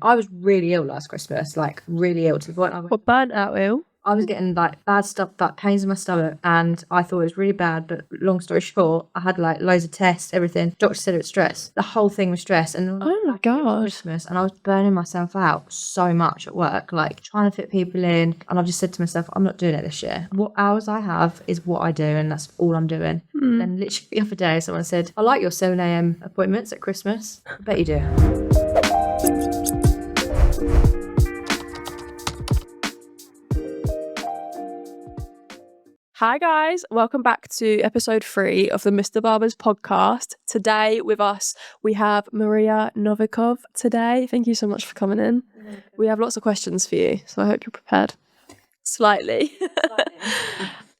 I was really ill last Christmas, like really ill to the point burnt out ill? I was getting like bad stuff, like pains in my stomach, and I thought it was really bad. But long story short, I had like loads of tests, everything. Doctor said it was stress. The whole thing was stress. And oh my god, Christmas, and I was burning myself out so much at work, like trying to fit people in. And I've just said to myself, I'm not doing it this year. What hours I have is what I do, and that's all I'm doing. Then literally the other day, someone said, I like your 7 a.m. appointments at Christmas. I bet you do. Hi guys, welcome back to episode 3 of the Mr. Barbers podcast. Today with us we have Maria Novikov today. Thank you so much for coming in. We have lots of questions for you, so I hope you're prepared. Slightly.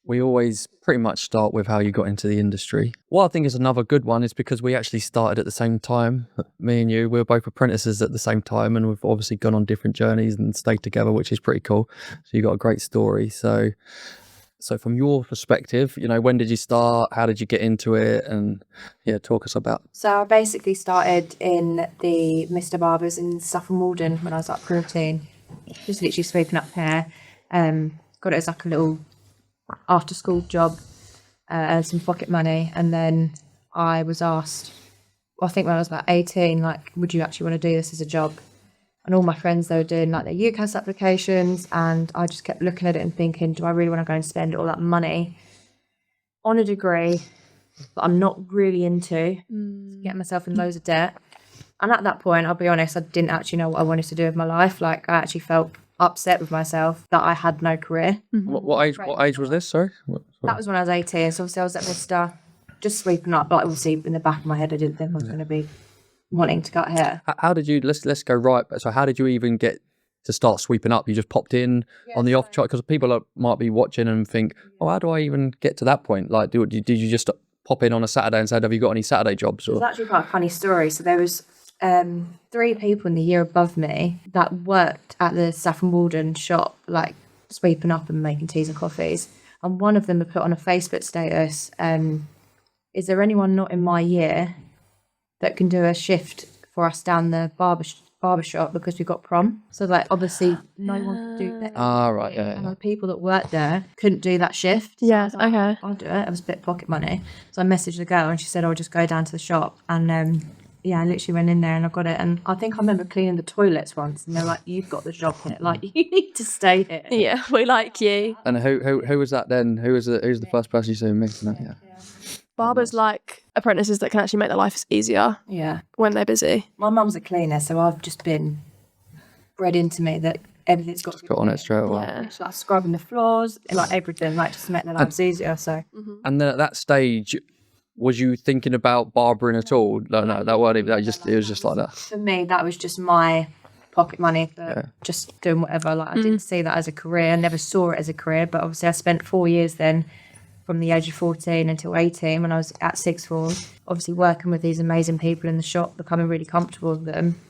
We always pretty much start with how you got into the industry. What I think is another good one is because we actually started at the same time. Me and you, we were both apprentices at the same time, and we've obviously gone on different journeys and stayed together, which is pretty cool. So you got a great story. So from your perspective, you know, when did you start? How did you get into it? And yeah, talk us about. So I basically started in the Mr. Barbers in Saffron Walden when I was like 13. Just literally sweeping up hair. Got it as like a little after school job, earned some pocket money. And then I was asked, I think when I was about 18, like, would you actually want to do this as a job? And all my friends, they were doing like their UCAS applications, and I just kept looking at it and thinking, do I really want to go and spend all that money on a degree that I'm not really into, getting myself in loads of debt? And at that point, I'll be honest, I didn't actually know what I wanted to do with my life. Like, I actually felt upset with myself that I had no career. What age was this? Sorry? That was when I was 18. So obviously I was at Mr. just sweeping up, like obviously in the back of my head I didn't think I was going to be wanting to cut hair. How did you, let's go right, so how did you even get to start sweeping up? You just popped in on the off chart? Because people might be watching and think, oh, how do I even get to that point? Like, did you just pop in on a Saturday and said, have you got any Saturday jobs? Or? It's actually quite a funny story. So there was 3 people in the year above me that worked at the Saffron Walden shop, like sweeping up and making teas and coffees. And one of them had put on a Facebook status, is there anyone not in my year that can do a shift for us down the barber shop because we got prom? So like obviously no one could do that. Right, yeah. And the people that worked there couldn't do that shift. So Yeah, I was like, okay. I'll do it. It was a bit of pocket money. So I messaged the girl and she said, I'll just go down to the shop. And yeah, I literally went in there and I got it. And I think I remember cleaning the toilets once and they're like, you've got the job here. Like, you need to stay here. Yeah, we like you. And who was that then? Who's the first person you saw me? No, yeah. Barbers like apprentices that can actually make their lives easier Yeah. when they're busy. My mum's a cleaner, so I've just been bred into me that everything's got to Got on it straight away. Yeah. It's like scrubbing the floors, like everything, like just to make their lives easier. So And then at that stage, was you thinking about barbering at all? No, that wasn't even, it was just like that. for me, that was just my pocket money for just doing whatever. Like I didn't see that as a career. I never saw it as a career, but obviously I spent 4 years then, from the age of 14 until 18 when I was at sixth form, obviously working with these amazing people in the shop, becoming really comfortable with them,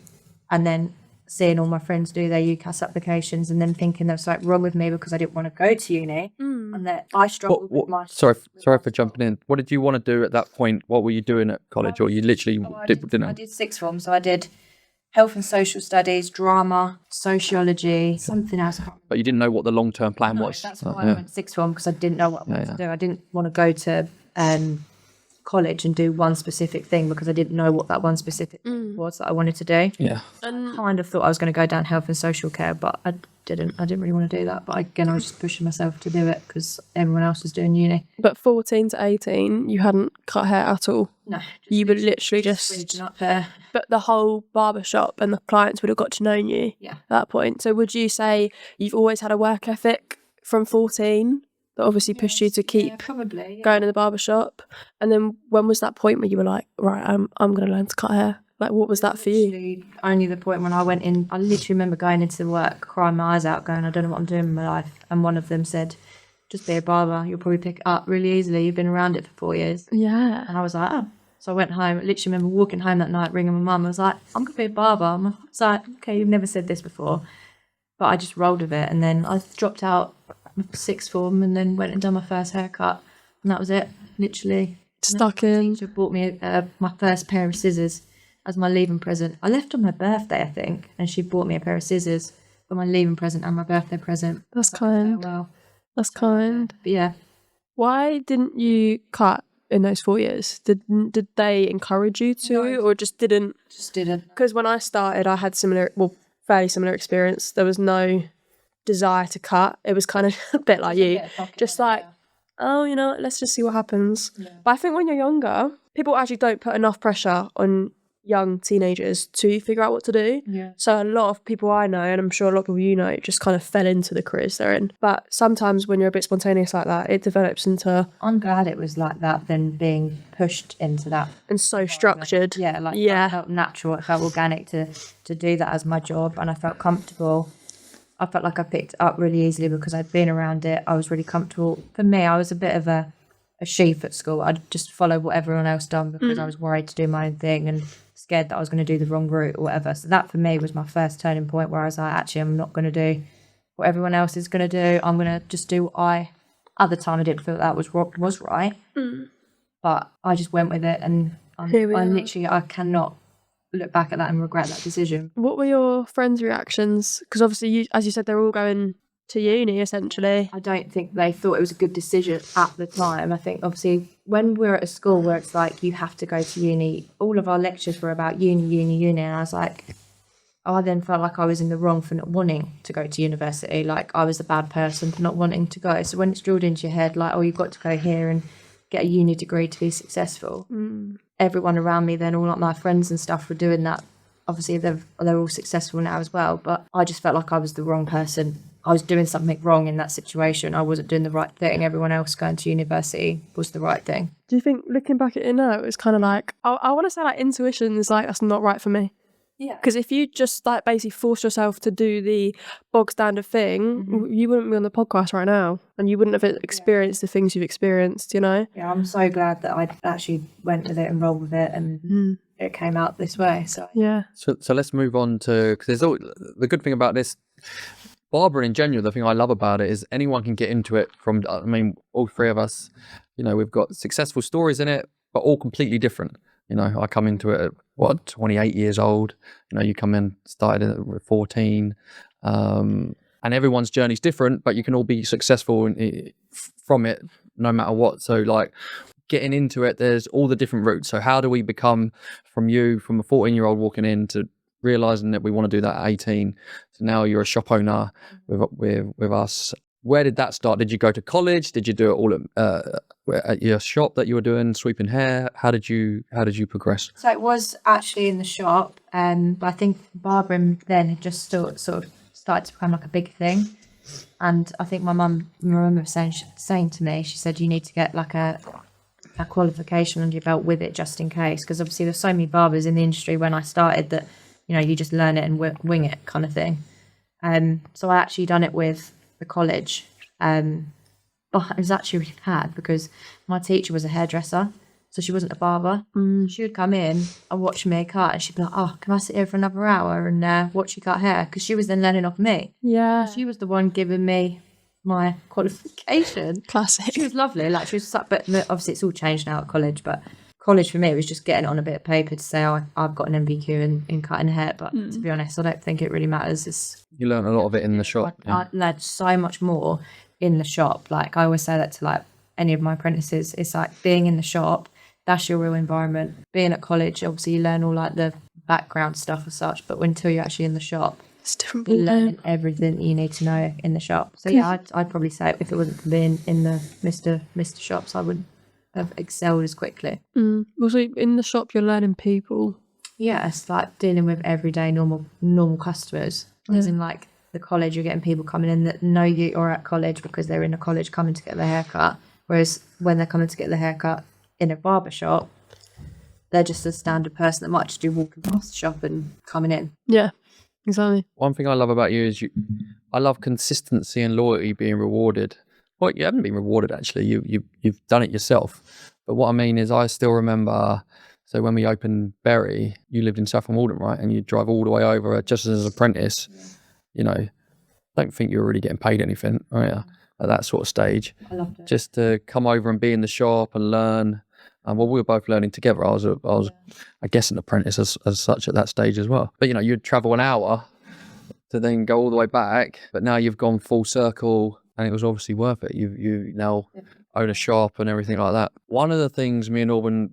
and then seeing all my friends do their UCAS applications and then thinking there was something wrong with me because I didn't want to go to uni and that I struggled with my... Sorry for jumping in. What did you want to do at that point? What were you doing at college? Or you literally didn't know? I did sixth form, so I did health and social studies, drama, sociology, something else. But you didn't know what the long-term plan was. That's why I went sixth form, because I didn't know what I wanted to do. I didn't want to go to college and do one specific thing because I didn't know what that one specific thing was that I wanted to do. Yeah. I kind of thought I was going to go down health and social care, but I didn't really want to do that. But again, I was just pushing myself to do it because everyone else was doing uni. But 14 to 18, you hadn't cut hair at all? No. You would literally just sweeping up hair. But the whole barber shop and the clients would have got to know you at that point. So would you say you've always had a work ethic from 14 that obviously pushed you to keep probably going to the barber shop? And then when was that point where you were like, right, I'm going to learn to cut hair? Like, what was that for you? Only the point when I went in, I literally remember going into work, crying my eyes out, going, I don't know what I'm doing in my life. And one of them said, just be a barber. You'll probably pick it up really easily. You've been around it for 4 years. Yeah. And I was like, oh. So I went home. I literally remember walking home that night, ringing my mum. I was like, I'm going to be a barber. I was like, okay, you've never said this before. But I just rolled with it. And then I dropped out of sixth form and then went and done my first haircut. And that was it, literally. Stuck in. The teacher bought me my first pair of scissors. as my leaving present. I left on my birthday, I think, and she bought me a pair of scissors for my leaving present and my birthday present. That's kind. Well, That's kind. but yeah. Why didn't you cut in those 4 years? Did they encourage you to, No. or just didn't? Just didn't. Because when I started, I had fairly similar experience. There was no desire to cut. It was kind of a bit like you, just like, oh, you know, let's just see what happens. Yeah. But I think when you're younger, people actually don't put enough pressure on young teenagers to figure out what to do. Yeah. So a lot of people I know, and I'm sure a lot of people you know, just kind of fell into the careers they're in. But sometimes when you're a bit spontaneous like that, it develops into... I'm glad it was like that than being pushed into that. And so structured. Yeah, like Yeah. it felt natural, it felt organic to do that as my job, and I felt comfortable. I felt like I picked it up really easily because I'd been around it. I was really comfortable. For me, I was a bit of a sheep at school. I'd just follow what everyone else done because I was worried to do my own thing and scared that I was going to do the wrong route or whatever. So that for me was my first turning point where I was like, actually, I'm not going to do what everyone else is going to do. I'm going to just do what at the time I didn't feel that was right. But I just went with it, and I cannot look back at that and regret that decision. What were your friends' reactions? Because obviously, as you said, they're all going to uni, essentially. I don't think they thought it was a good decision at the time. I think, obviously, when we're at a school where it's like you have to go to uni, all of our lectures were about uni, and I was like, I then felt like I was in the wrong for not wanting to go to university. Like, I was the bad person for not wanting to go. So when it's drilled into your head, like, oh, you've got to go here and get a uni degree to be successful. Everyone around me then, all like my friends and stuff, were doing that. Obviously, they're all successful now as well. But I just felt like I was the wrong person. I was doing something wrong in that situation. I wasn't doing the right thing. Everyone else going to university was the right thing. Do you think, looking back at it now, it's kind of like, I want to say like intuition is like, that's not right for me. Yeah. Because if you just like basically force yourself to do the bog standard thing, you wouldn't be on the podcast right now, and you wouldn't have experienced the things you've experienced, you know? Yeah, I'm so glad that I actually went with it and rolled with it, and it came out this way. So Yeah. So let's move on to, because there's all, the good thing about this Barber in general, the thing I love about it is anyone can get into it from, I mean, all three of us, you know, we've got successful stories in it, but all completely different. You know, I come into it at 28 years old, you know, you come in, started at 14, and everyone's journey's different, but you can all be successful from it no matter what. So like getting into it, there's all the different routes. So how do we become from a 14-year-old walking in to realizing that we want to do that at 18? So now you're a shop owner with us. Where did that start? Did you go to college? Did you do it all at your shop that you were doing, sweeping hair? How did you progress? So it was actually in the shop, but I think barbering then had just sort of started to become like a big thing. And I think my mum, I remember saying to me, she said, you need to get like a qualification under your belt with it just in case, because obviously there's so many barbers in the industry when I started that, you know, you just learn it and wing it kind of thing. So I actually done it with the college, but it was actually really bad because my teacher was a hairdresser, so she wasn't a barber. She would come in and watch me cut, and she'd be like, oh, can I sit here for another hour and watch you cut hair? Because she was then learning off me. Yeah. She was the one giving me my qualification. Classic. She was lovely, like she was, but obviously it's all changed now at college, but college for me was just getting on a bit of paper to say, oh, I've got an MVQ in cutting hair, but to be honest, I don't think it really matters. You learn a lot of it in the shop. I learned so much more in the shop. Like I always say that to like any of my apprentices, it's like being in the shop, that's your real environment. Being at college, obviously you learn all like the background stuff as such, but until you're actually in the shop, It's different. you learn everything you need to know in the shop. So yeah, I'd probably say if it wasn't for being in the Mr. shops, I wouldn't have excelled as quickly. Also, in the shop, you're learning people. Yeah, it's like dealing with everyday normal customers. As in like the college, you're getting people coming in that know you or at college because they're in a college coming to get their haircut. Whereas when they're coming to get their haircut in a barber shop, they're just a standard person that might just do walking past the shop and coming in. Yeah, exactly. One thing I love about you is I love consistency and loyalty being rewarded. Well, you haven't been rewarded actually. You've done it yourself. But what I mean is, I still remember. So when we opened Bury, you lived in Saffron Walden, right? And you drive all the way over just as an apprentice. Yeah. You know, don't think you're really getting paid anything, right? At that sort of stage. I loved it. Just to come over and be in the shop and learn. Well, we were both learning together. I was, I guess, an apprentice as such at that stage as well. But you'd travel an hour to then go all the way back. But now you've gone full circle, and it was obviously worth it. You now own a shop and everything like that. One of the things me and Auburn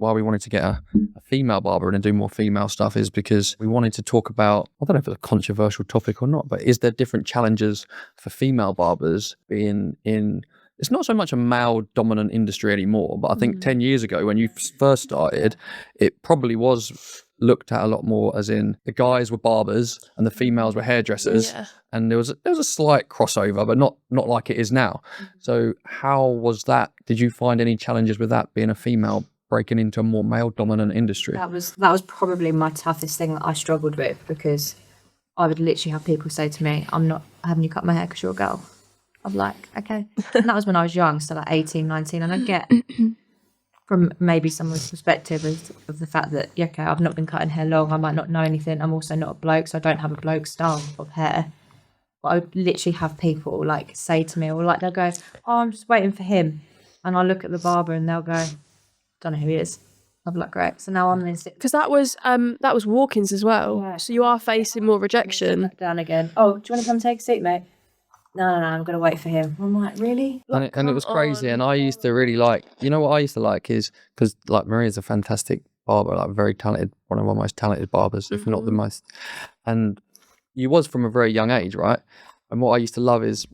why we wanted to get a female barber and do more female stuff is because we wanted to talk about, I don't know if it's a controversial topic or not, but is there different challenges for female barbers being in, it's not so much a male dominant industry anymore, but I think 10 years ago when you first started, it probably was looked at a lot more as in the guys were barbers and the females were hairdressers, and there was a slight crossover, but not like it is now. So how was that? Did you find any challenges with that, being a female breaking into a more male dominant industry? That was probably my toughest thing that I struggled with, because I would literally have people say to me, I'm not having you cut my hair because you're a girl. I'm like, okay. And that was when I was young, so like 18, 19, and I get from maybe someone's perspective of the fact that, okay, I've not been cutting hair long, I might not know anything, I'm also not a bloke, so I don't have a bloke style of hair. But I would literally have people like say to me, or like they'll go, oh, I'm just waiting for him, and I'll look at the barber and they'll go, don't know who he is. I'm like, great. So now I'm in because that was walk-ins as well. So you are facing more rejection. Down again. Oh, do you want to come take a seat, mate? No, I'm gonna wait for him. I'm like, really? And it was crazy. And I used to really like, what I used to like is, because like Maria's a fantastic barber, like very talented, one of our most talented barbers, if not the most. And you was from a very young age, right? And what I used to love is,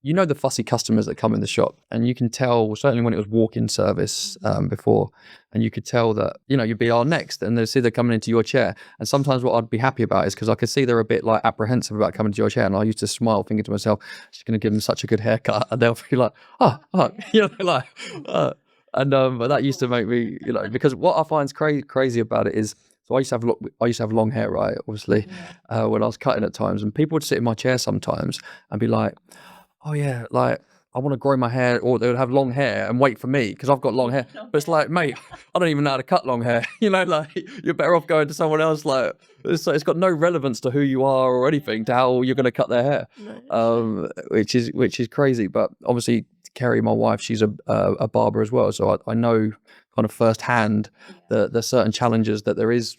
the fussy customers that come in the shop, and you can tell, certainly when it was walk-in service before, and you could tell that, you'd be our next, and they'd see they're coming into your chair. And sometimes what I'd be happy about is because I could see they're a bit like apprehensive about coming to your chair, and I used to smile thinking to myself, she's going to give them such a good haircut, and they'll be like, but that used to make me, because what I find crazy about it is, so I used to have long hair, right? Obviously, when I was cutting at times, and people would sit in my chair sometimes and be like, oh yeah, like I want to grow my hair, or they would have long hair and wait for me because I've got long hair. But it's like, mate, I don't even know how to cut long hair. Like you're better off going to someone else. Like it's got no relevance to who you are or anything to how you're going to cut their hair, which is crazy. But obviously, Kerry, my wife, she's a barber as well, so I know kind of firsthand the certain challenges that there is.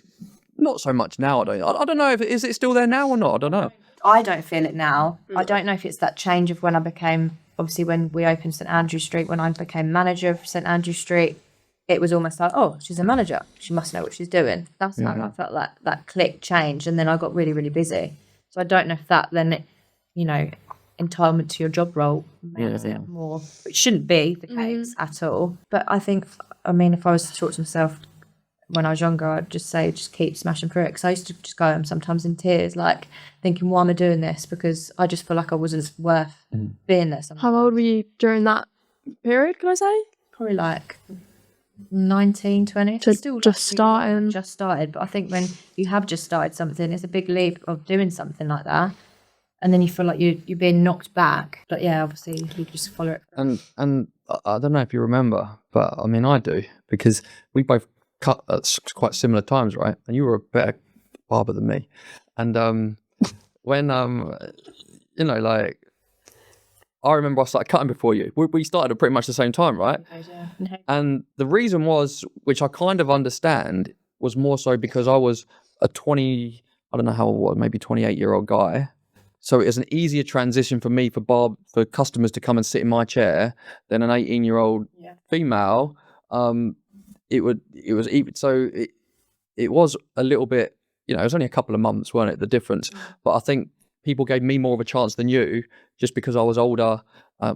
Not so much now. I don't know if is it still there now or not. I don't know. I don't feel it now. I don't know if it's that change of when I became, obviously when we opened St Andrew Street, when I became manager of St Andrew Street, it was almost like, oh, she's a manager, she must know what she's doing. That's how I felt, that click change, and then I got really, really busy. So I don't know if that then, entitlement to your job role makes it more, it shouldn't be the case at all. But I think, if I was to talk to myself when I was younger, I'd just say, just keep smashing through it. Because I used to just go home sometimes in tears, like thinking, why am I doing this? Because I just feel like I wasn't worth being there sometimes. How old were you during that period, can I say? Probably like 19, 20. So Still just starting. Just started. But I think when you have just started something, it's a big leap of doing something like that. And then you feel like you're being knocked back. But yeah, obviously you just follow it. And I don't know if you remember, but I do, because we both cut at quite similar times, right? And you were a better barber than me. And when like I remember I started cutting before you. We started at pretty much the same time, right? Yeah. And the reason was, which I kind of understand, was more so because I was a 20, I don't know how old I was, maybe 28-year-old guy. So it was an easier transition for me for customers to come and sit in my chair than an 18-year-old female. It was a little bit, it was only a couple of months, weren't it, the difference? But I think people gave me more of a chance than you, just because I was older,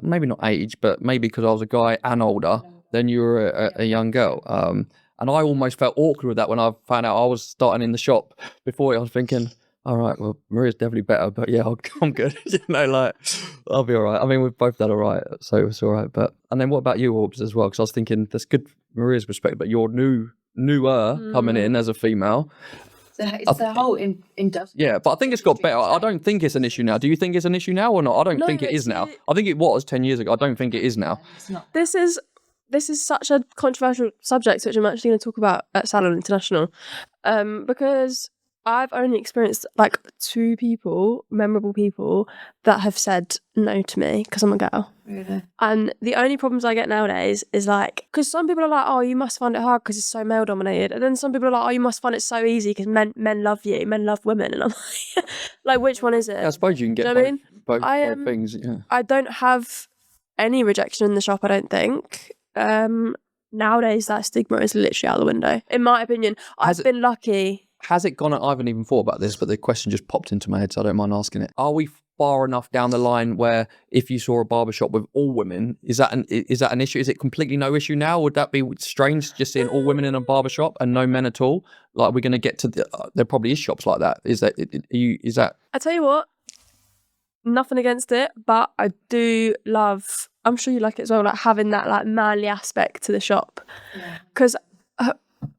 maybe not age, but maybe because I was a guy and older than you were a young girl. And I almost felt awkward with that when I found out I was starting in the shop before. I was thinking, all right, well, Maria's definitely better, but yeah, I'm good. I'll be all right. We've both done all right, so it's all right. But and then what about you, Orbs, as well? Because I was thinking that's good, Maria's perspective, but you're newer coming in as a female. It's the whole industry. Yeah, but I think it's got better. I don't think it's an issue now. Do you think it's an issue now or not? I don't think it is now. I think it was 10 years ago. I don't think it is now. It's not. This is such a controversial subject, which I'm actually going to talk about at Salon International, because I've only experienced like 2 people, memorable people, that have said no to me because I'm a girl. Really? And the only problems I get nowadays is like, because some people are like, oh, you must find it hard because it's so male dominated. And then some people are like, oh, you must find it so easy because men love you, men love women. And I'm like, which one is it? Yeah, I suppose you can get Do you know what I both, mean? both things. Yeah. I don't have any rejection in the shop, I don't think. Nowadays, that stigma is literally out the window. In my opinion, I've been lucky. Has it gone? I haven't even thought about this, but the question just popped into my head, so I don't mind asking it. Are we far enough down the line where if you saw a barbershop with all women, is that an issue? Is it completely no issue now? Would that be strange just seeing all women in a barbershop and no men at all? Like, we're going to get to there probably is shops like that. Is that? I tell you what, nothing against it, but I do love. I'm sure you like it as well, like having that like manly aspect to the shop, because.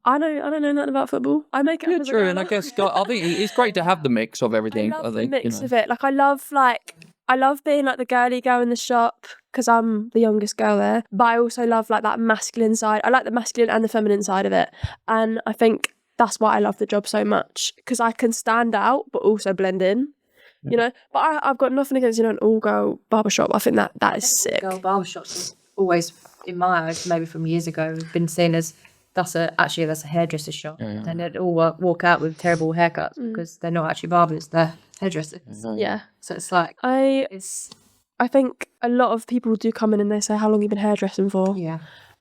I don't know nothing about football. I make it up as a true, girl. and I guess I think it's great to have the mix of everything. I love think the mix you know. of it. Like I love being like the girly girl in the shop because I'm the youngest girl there. But I also love like that masculine side. I like the masculine and the feminine side of it, and I think that's why I love the job so much because I can stand out but also blend in. You know, but I've got nothing against an all-girl barbershop. I think that is sick. Girl barbershops have always, in my eyes, maybe from years ago, been seen as that's a hairdresser shop. Yeah. And they'd all walk out with terrible haircuts because they're not actually barbers, they're hairdressers. Yeah. So it's like I think a lot of people do come in and they say, "How long have you been hairdressing for?" Yeah.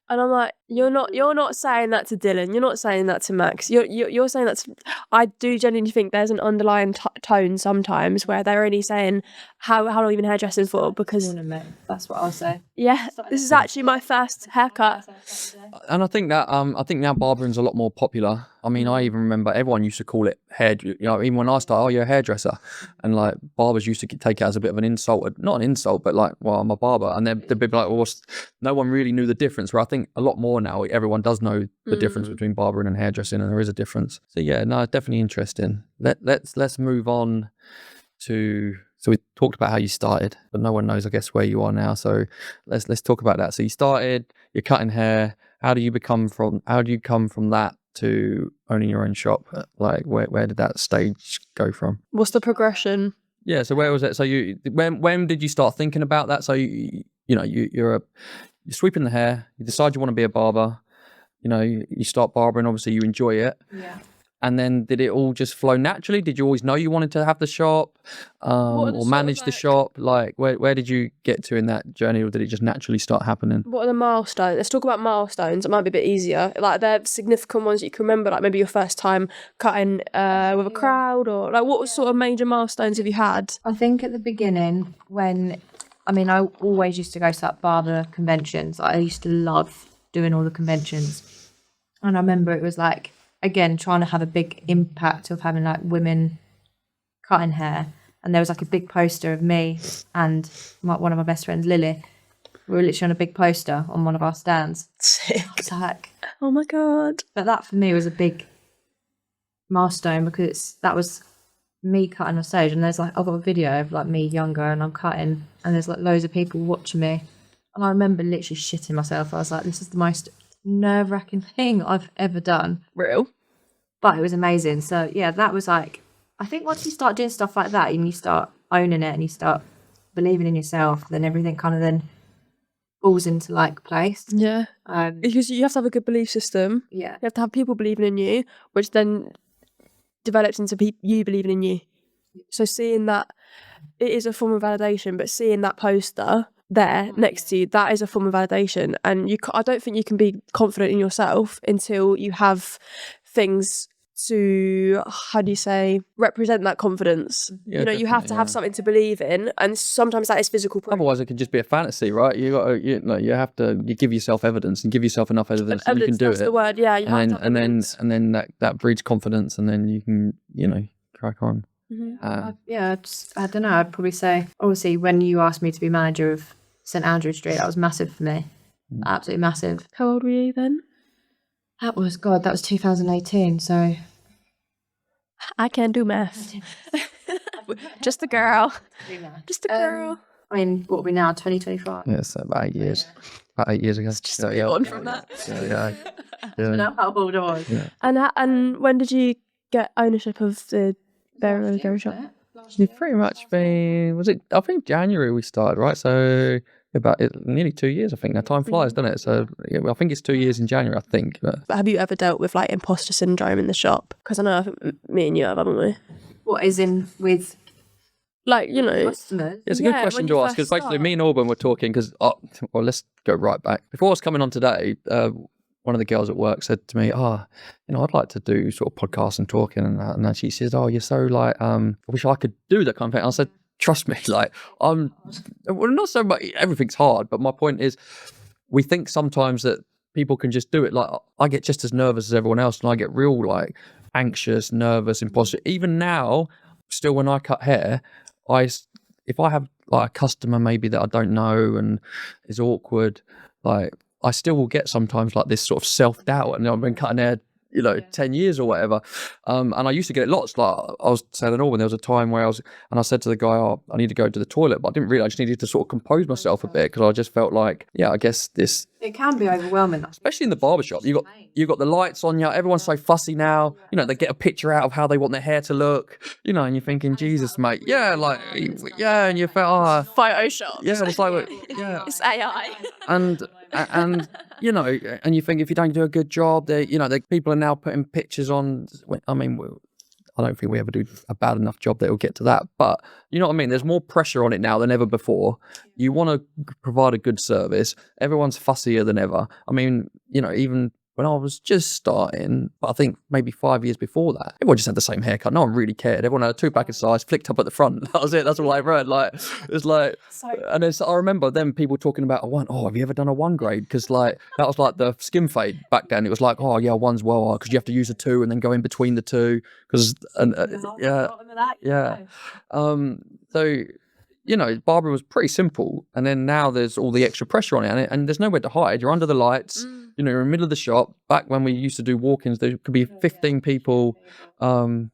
And I'm like, you're not saying that to Dylan. You're not saying that to Max. You're saying that to, I do genuinely think there's an underlying tone sometimes where they're only saying how long have you been hairdressing for because that's what I'll say. Yeah, this is actually my first haircut. And I think now barbering's a lot more popular. I mean, I even remember everyone used to call it hair. You know, even when I started, oh, you're a hairdresser, and like barbers used to take it as a bit of an insult, not an insult, but like, well, I'm a barber, and they'd be like, well, no one really knew the difference. Where I think a lot more now, everyone does know the difference between barbering and hairdressing, and there is a difference. So yeah, no, definitely interesting. Let's move on to. So we talked about how you started, but no one knows, I guess, where you are now. So let's talk about that. So you started, you're cutting hair. How do you come from that to owning your own shop? Like, where did that stage go from? What's the progression? Yeah. So where was it? So when did you start thinking about that? So you're sweeping the hair. You decide you want to be a barber. You know, you start barbering. Obviously, you enjoy it. Yeah. And then did it all just flow naturally? Did you always know you wanted to have the shop or manage the shop? Like, where did you get to in that journey, or did it just naturally start happening? What are the milestones? Let's talk about milestones. It might be a bit easier. Like, they're significant ones that you can remember, like maybe your first time cutting with a crowd, or like what sort of major milestones have you had? I think at the beginning I always used to go to like barber conventions. I used to love doing all the conventions. And I remember it was like, again, trying to have a big impact of having like women cutting hair. And there was like a big poster of me and one of my best friends, Lily. We were literally on a big poster on one of our stands. Sick. I was like, oh my God. But that for me was a big milestone because that was me cutting on stage. And there's like, I've got a video of like me younger and I'm cutting and there's like loads of people watching me. And I remember literally shitting myself. I was like, this is the most nerve-wracking thing I've ever done. Real. But it was amazing. So yeah, that was like, I think once you start doing stuff like that and you start owning it and you start believing in yourself, then everything kind of then falls into like place. Yeah. Because you have to have a good belief system. Yeah. You have to have people believing in you, which then develops into you believing in you. So seeing that, it is a form of validation, but seeing that poster there next to you, that is a form of validation. And I don't think you can be confident in yourself until you have things to, how do you say, represent that confidence. Yeah, you have to have something to believe in, and sometimes that is physical proof. Otherwise, it could just be a fantasy, right? You have to give yourself evidence and give yourself enough evidence that you can do that's it. The word, yeah. And then that breeds confidence, and then you can crack on. Mm-hmm. I don't know. I'd probably say, obviously, when you asked me to be manager of St Andrew Street, that was massive for me. Absolutely massive. How old were you then? That was 2018, so I can't do math. Just a girl. Just a girl. I mean, what are we now, 2025? Yeah, so about 8 years. About 8 years ago. It's just on from that. I know how old I was. Yeah. And when did you get ownership of the Barber shop? It's pretty much been, I think January we started, right? So about nearly 2 years, I think. Now time flies, doesn't it? So yeah, I think it's 2 years in January, I think. But Have you ever dealt with like imposter syndrome in the shop? Because I know I think me and you have, haven't we? What is in with Like, you know, customers? it's a good Yeah, question when to you ask, because first basically start. me and Auburn were talking, because, well, let's go right back. Before I was coming on today, one of the girls at work said to me, I'd like to do sort of podcasts and talking and that. And then she says, you're so like, I wish I could do that kind of thing. And I said, trust me, like, well, not so much, everything's hard, but my point is, we think sometimes that people can just do it. Like, I get just as nervous as everyone else, and I get real, like, anxious, nervous, imposter. Even now, still when I cut hair, if I have like a customer maybe that I don't know and is awkward, like, I still will get sometimes like this sort of self-doubt, and I've been cutting hair, 10 years or whatever. And I used to get it lots. Like, I was telling all when there was a time where I said to the guy, I need to go to the toilet, but I didn't really, I just needed to sort of compose myself a bit, because I just felt like, I guess this, It can be overwhelming. especially in the barbershop, you've got the lights on you, everyone's so fussy now, they get a picture out of how they want their hair to look, and you're thinking, Jesus, mate, and you felt, Photoshop. yeah, it's like, yeah, It's AI. and and and you think if you don't do a good job, people are now putting pictures on. I mean, I don't think we ever do a bad enough job that it'll get to that, but you know what I mean? There's more pressure on it now than ever before. You want to provide a good service. Everyone's fussier than ever. I mean, even when I was just starting, but I think maybe 5 years before that, everyone just had the same haircut. No one really cared. Everyone had a 2-packet size, flicked up at the front. That was it. That's all I read. Like, it's like, and I remember then people talking about have you ever done a 1 grade? Because like, that was like the skin fade back then. It was like, 1's well, because you have to use a 2 and then go in between the 2. Because, So, Barber was pretty simple, and then now there's all the extra pressure on it, and there's nowhere to hide. You're under the lights, you're in the middle of the shop. Back when we used to do walk-ins, there could be 15 people. I've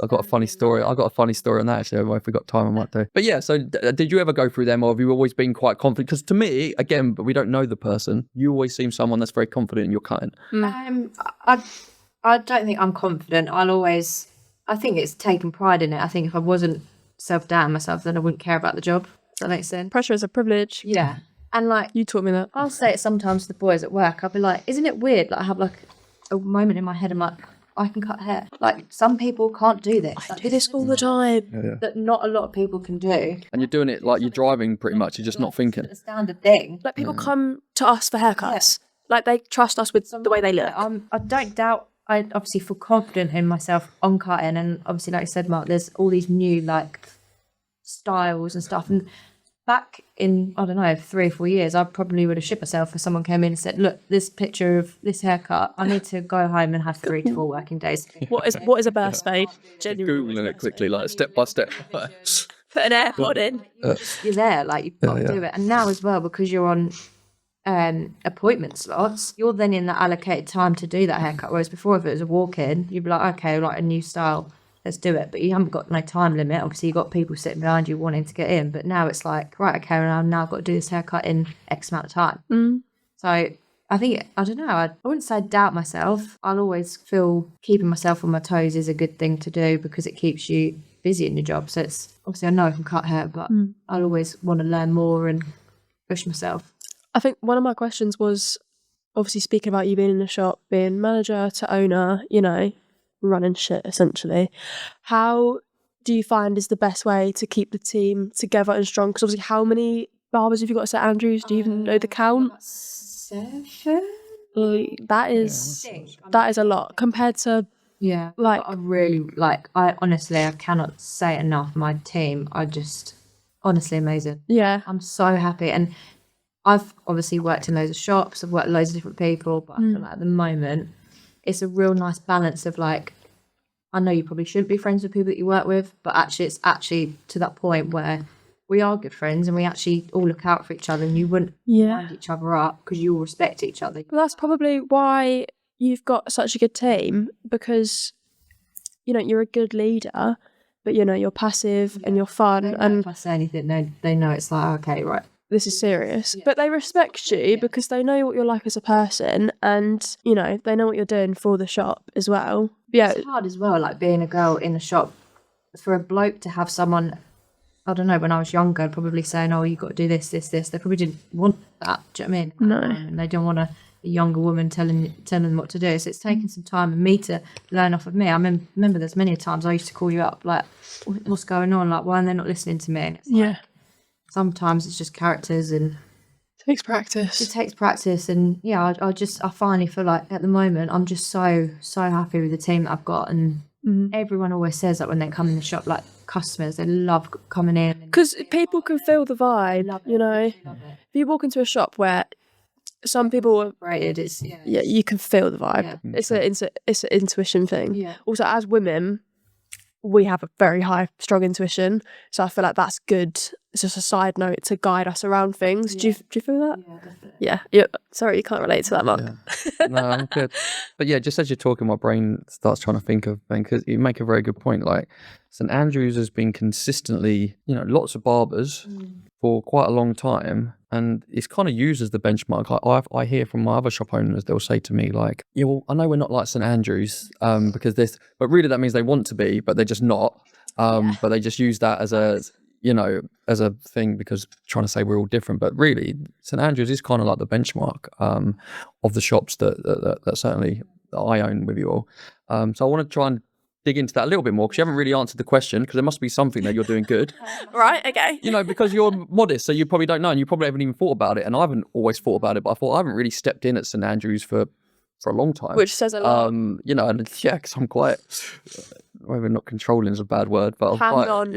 got a funny story. on that, actually. If we got time, I might do. But yeah, so did you ever go through them, or have you always been quite confident? Because to me, again, but we don't know the person, you always seem someone that's very confident in your cutting. I don't think I'm confident. I think it's taking pride in it. I think if I wasn't self-doubting myself, then I wouldn't care about the job. Does that make sense? Pressure is a privilege. Yeah. And like, You taught me that. I'll say it sometimes to the boys at work. I'll be like, isn't it weird? Like, I have like a moment in my head, I'm like, I can cut hair. Like, some people can't do this. I do this all the time. That not a lot of people can do. And you're doing it like you're driving pretty much. You're just not thinking. It's a standard thing. Like, people come to us for haircuts. Like, they trust us with the way they look. I don't doubt. I obviously feel confident in myself on cutting, and obviously, like you said, Mark, there's all these new like styles and stuff. And back in, I don't know, 3 or 4 years, I probably would have shit myself if someone came in and said, "Look, this picture of this haircut, I need to go home and have 3 to 4 working days." What is a burst fade? Genuinely. Googling it quickly, like step by step. Put an AirPod in. You're there, like you've got to do it. And now as well, because you're on appointment slots, you're then in that allocated time to do that haircut. Whereas before, if it was a walk-in, you'd be like, okay, like a new style, let's do it. But you haven't got no time limit. Obviously, you've got people sitting behind you wanting to get in. But now it's like, right, okay, well, now I've got to do this haircut in X amount of time. So I think, I don't know, I wouldn't say I doubt myself. I'll always feel keeping myself on my toes is a good thing to do, because it keeps you busy in your job. So it's, obviously I know I can cut hair, but I'll always want to learn more and push myself. I think one of my questions was, obviously speaking about you being in the shop, being manager to owner, running shit essentially. How do you find is the best way to keep the team together and strong? Because obviously, how many barbers have you got at St Andrews? Do you even know the count? 7? That is a lot compared to like, I really I honestly, I cannot say enough. My team are just honestly amazing. Yeah. I'm so happy, and I've obviously worked in loads of shops, I've worked with loads of different people, but I feel like at the moment it's a real nice balance of like, I know you probably shouldn't be friends with people that you work with, but actually it's actually to that point where we are good friends and we actually all look out for each other, and you wouldn't wind each other up because you all respect each other. Well, that's probably why you've got such a good team, because you're a good leader, but you're passive and you're fun. And if I say anything, they know it's like, okay, right, this is serious. But they respect you because they know what you're like as a person, and you know they know what you're doing for the shop as well. Yeah, It's hard as well, like being a girl in a shop, for a bloke to have someone, I don't know, when I was younger, probably saying, oh, you got to do this, this, this. They probably didn't want that, do you know what I mean? No. And they don't want a younger woman telling them what to do. So it's taken some time and me to learn off of me. I remember there's many times I used to call you up, like, what's going on? Like, why are they not listening to me? And it's like, sometimes it's just characters and takes practice. it takes practice. And yeah, I finally feel like at the moment I'm just so happy with the team that I've got. And everyone always says that when they come in the shop, like customers, they love coming in because people can feel the vibe. You know, if you walk into a shop where some people are rated, it's you can feel the vibe. It's an intuition thing. Yeah. Also, as women, we have a very high, strong intuition, so I feel like that's good. It's just a side note to guide us around things. Do you feel that? Yeah, definitely. Yeah. Sorry, you can't relate to that, Mark. Yeah. No, I'm good. But yeah, just as you're talking, my brain starts trying to think of things, because you make a very good point. Like St Andrews has been consistently, lots of barbers for quite a long time, and it's kind of used as the benchmark. I hear from my other shop owners, they'll say to me like, yeah, well, I know we're not like St Andrews because this, but really that means they want to be, but they're just not. But they just use that as a as a thing, because trying to say we're all different, but really St Andrews is kind of like the benchmark of the shops that certainly that I own with you all. So I want to try and dig into that a little bit more, because you haven't really answered the question, because there must be something that you're doing good. Right, okay. Because you're modest, so you probably don't know, and you probably haven't even thought about it, and I haven't always thought about it, but I thought I haven't really stepped in at St Andrews for a long time. Which says a lot. And because I'm quite, maybe not controlling is a bad word, but I'm hands-on.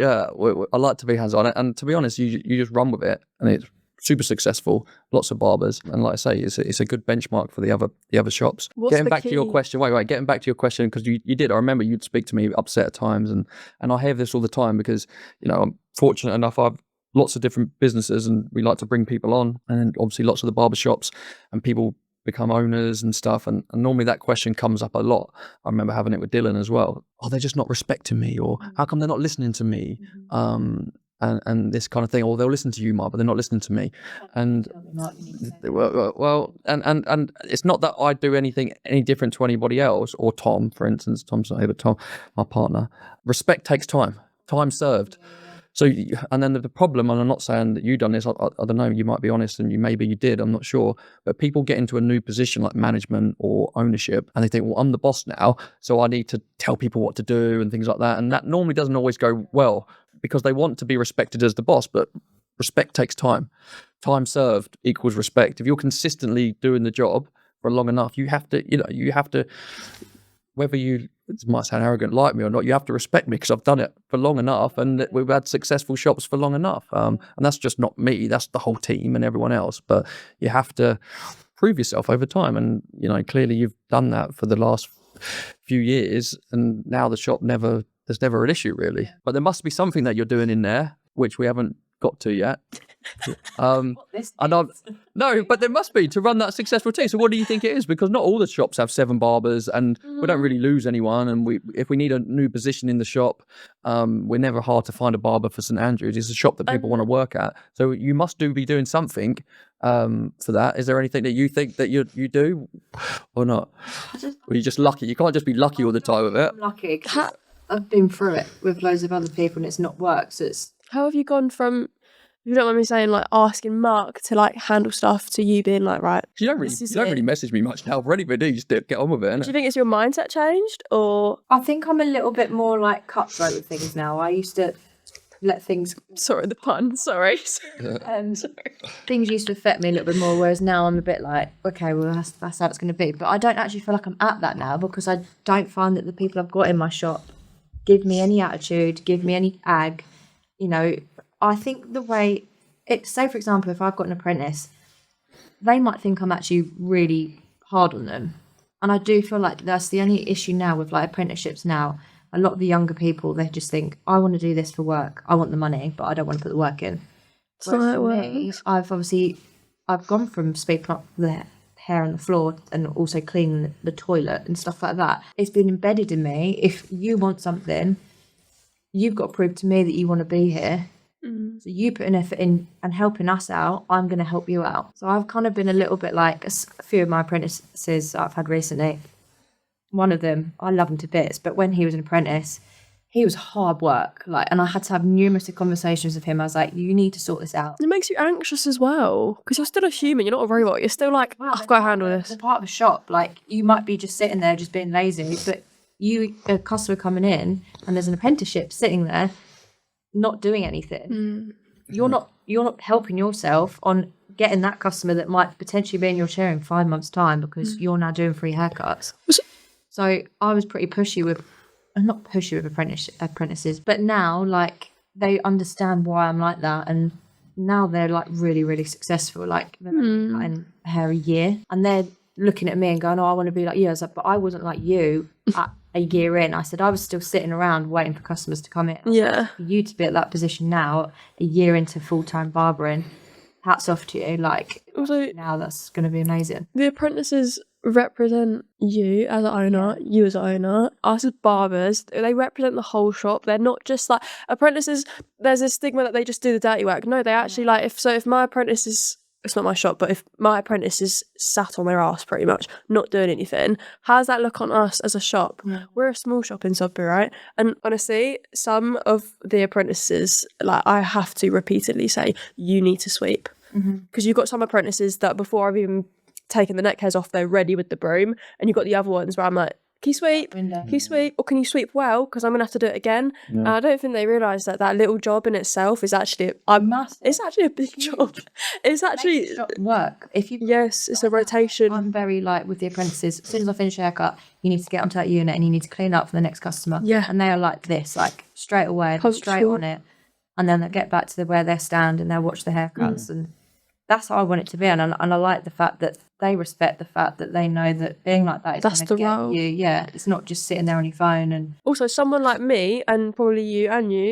I like to be hands-on, and to be honest, you just run with it, and it's super successful. Lots of barbers, and like I say, it's a good benchmark for the other shops. Getting back to your question, getting back to your question, because you did. I remember you'd speak to me upset at times, and I hear this all the time, because I'm fortunate enough, I've lots of different businesses, and we like to bring people on, and obviously lots of the barber shops, and people become owners and stuff, and normally that question comes up a lot. I remember having it with Dylan as well. Oh, they're just not respecting me, or how come they're not listening to me? And this kind of thing. Or they'll listen to you, Mark, but they're not listening to me. And well, and it's not that I do anything any different to anybody else, or Tom, for instance. Tom's not here, but Tom, my partner. Respect takes time served. So, and then the problem, and I'm not saying that you've done this, I don't know, you might be honest, and maybe you did, I'm not sure, but people get into a new position like management or ownership, and they think, well, I'm the boss now, so I need to tell people what to do and things like that, and that normally doesn't always go well, because they want to be respected as the boss, but respect takes time. Time served equals respect. If you're consistently doing the job for long enough, you have to, whether it might sound arrogant, like me or not, you have to respect me, because I've done it for long enough, and we've had successful shops for long enough. And that's just not me, that's the whole team and everyone else. But you have to prove yourself over time. And, clearly you've done that for the last few years, and now the shop there's never an issue really. But there must be something that you're doing in there, which we haven't got to yet. No, but there must be, to run that successful team. So what do you think it is? Because not all the shops have 7 barbers, and we don't really lose anyone. And if we need a new position in the shop, we're never hard to find a barber for St Andrews. It's a shop that people want to work at. So you must be doing something for that. Is there anything that you think that you do or not? Or are you just lucky? You can't just be lucky all the time with it. I'm lucky, 'cause I've been through it with loads of other people and it's not worked. So how have you gone from, if you don't mind me saying, like asking Mark to like handle stuff, to you being like, right, you don't really message me much now for anything, do you? Just get on with it, innit? Do you think it's your mindset changed, or? I think I'm a little bit more like cutthroat with things now. I used to let things, sorry the pun, sorry. things used to affect me a little bit more, whereas now I'm a bit like, okay, well that's how it's going to be. But I don't actually feel like I'm at that now, because I don't find that the people I've got in my shop give me any attitude, give me any ag. I think the way say for example, if I've got an apprentice, they might think I'm actually really hard on them, and I do feel like that's the only issue now with like apprenticeships now. A lot of the younger people, they just think, I want to do this for work, I want the money, but I don't want to put the work in. So for me, I've gone from sweeping up the hair on the floor and also cleaning the toilet and stuff like that. It's been embedded in me. If you want something, you've got to prove to me that you want to be here. So you put an effort in and helping us out, I'm going to help you out. So I've kind of been a little bit like a few of my apprentices I've had recently. One of them, I love him to bits, but when he was an apprentice, he was hard work. And I had to have numerous conversations with him. I was like, you need to sort this out. It makes you anxious as well, because you're still a human. You're not a robot. You're still like, I've got to handle this. They're part of a shop. You might be just sitting there just being lazy, but a customer coming in and there's an apprenticeship sitting there not doing anything. You're not helping yourself on getting that customer that might potentially be in your chair in 5 months' time because you're now doing free haircuts. So I was pretty pushy with, not pushy with apprentices, but now they understand why I'm like that, and now they're really, really successful. They've been cutting hair a year, and they're looking at me and going, "Oh, I want to be like you." I was like, "But I wasn't like you at a year in." I said, "I was still sitting around waiting for customers to come in." Yeah. For you to be at that position now, a year into full-time barbering, hats off to you. Also, now that's going to be amazing. The apprentices represent you as an owner, you as an owner, us as barbers. They represent the whole shop. They're not just apprentices. There's a stigma that they just do the dirty work. No, they actually if my apprentice is, it's not my shop, but if my apprentice is sat on their ass pretty much, not doing anything, how does that look on us as a shop? Yeah. We're a small shop in Sudbury, right? And honestly, some of the apprentices, I have to repeatedly say, you need to sweep. Because you've got some apprentices that before I've even taken the neck hairs off, they're ready with the broom, and you've got the other ones where I'm like, can you sweep? Can you sweep? Or can you sweep well? Because I'm going to have to do it again. And I don't think they realise that little job in itself is actually massive. It's actually a big job. It's actually work. Yes, it's a rotation. I'm very with the apprentices. As soon as I finish a haircut, you need to get onto that unit and you need to clean up for the next customer. Yeah. And they are like this, straight away, straight on it. And then they get back to where they stand and they'll watch the haircuts. And that's how I want it to be. And I like the fact that they respect the fact that they know that being like that is That's the role. you. Yeah, it's not just sitting there on your phone. And also, someone like me, and probably you,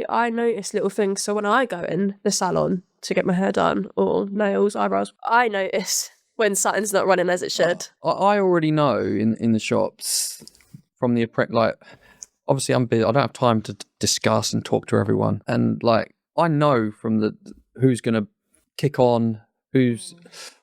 I notice little things. So when I go in the salon to get my hair done, or nails, eyebrows, I notice when something's not running as it should. I already know in the shops from the obviously I'm busy. I don't have time to discuss and talk to everyone, and I know from who's going to kick on,